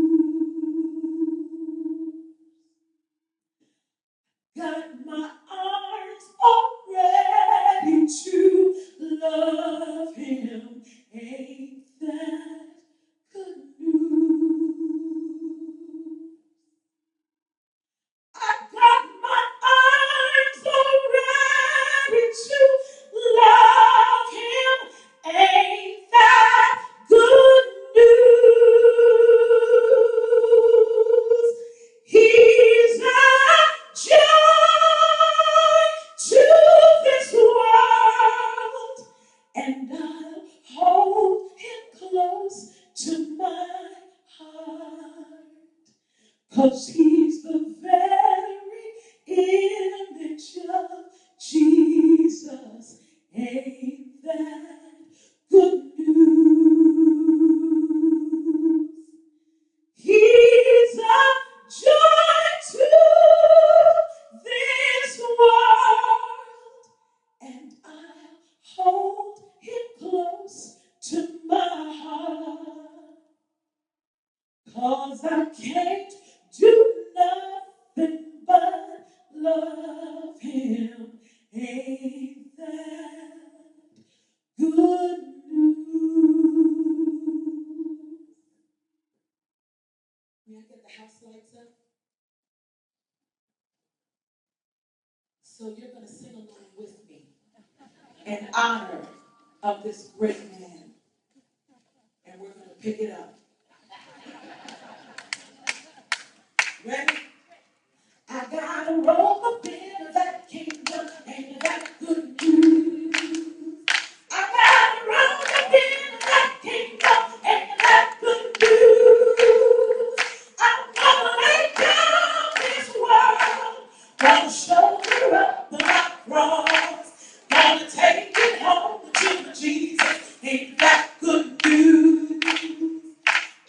Got my arms all ready to love him. Ain't that good news? I got my arms all ready to love him. Ain't that good news? He's a joy to this world, and I'll hold him close to my heart. 'Cause he's the very image of Jesus. Ain't that good news? He's a joy to this world, and I'll hold him close to my heart. 'Cause I can't do nothing but love him. Ain't that good news? May I get the house lights up? So you're going to sing along with me in honor of this great man. And we're going to pick it up. Ready? I gotta roll a bit of that Gonna shoulder up my cross. Gonna take it home to Jesus. Ain't that good news?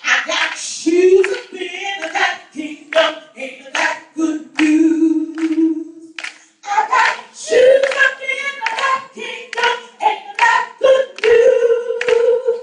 I got shoes up in that kingdom. Ain't that good news? I got shoes up in that kingdom. Ain't that good news?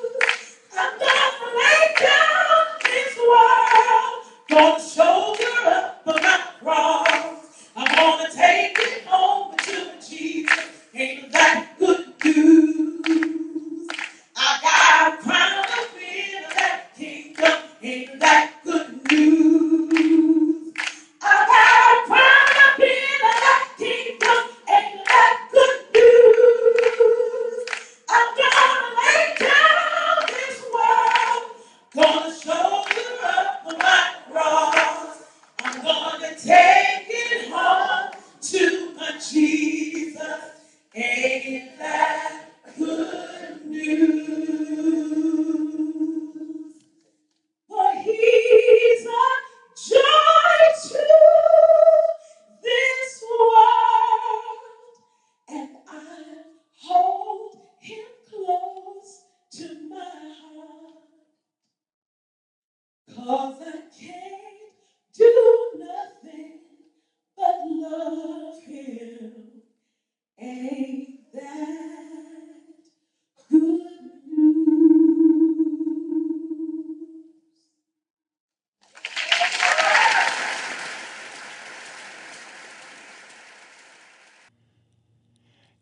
I'm gonna lay down this world. Gonna shoulder up my cross. I'm gonna take it home to Jesus. Ain't that good news? I got a crown up in that kingdom. Ain't that good news? I got a crown up in that kingdom. Ain't that good news? I'm gonna lay down this world. Gonna shoulder up my cross. I'm gonna take it home to my Jesus. Ain't that good news? For he's a joy to this world, and I hold him close to my heart. 'Cause I can't do nothing but love him. Ain't that good news?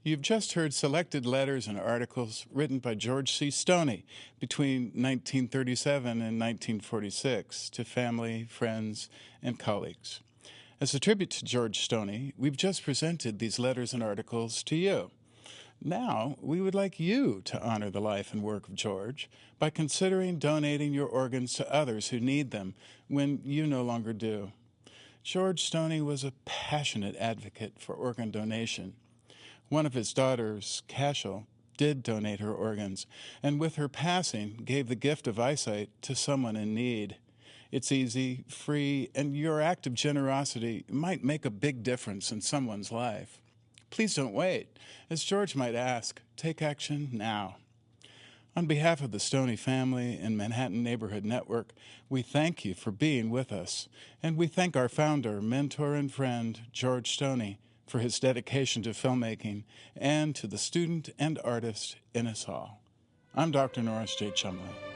You've just heard selected letters and articles written by George C. Stoney between 1937 and 1946 to family, friends, and colleagues. As a tribute to George Stoney, we've just presented these letters and articles to you. Now, we would like you to honor the life and work of George by considering donating your organs to others who need them when you no longer do. George Stoney was a passionate advocate for organ donation. One of his daughters, Cashel, did donate her organs, and with her passing, gave the gift of eyesight to someone in need. It's easy, free, and your act of generosity might make a big difference in someone's life. Please don't wait. As George might ask, take action now. On behalf of the Stoney family and Manhattan Neighborhood Network, we thank you for being with us, and we thank our founder, mentor, and friend, George Stoney, for his dedication to filmmaking and to the student and artist in us all. I'm Dr. Norris J. Chumley.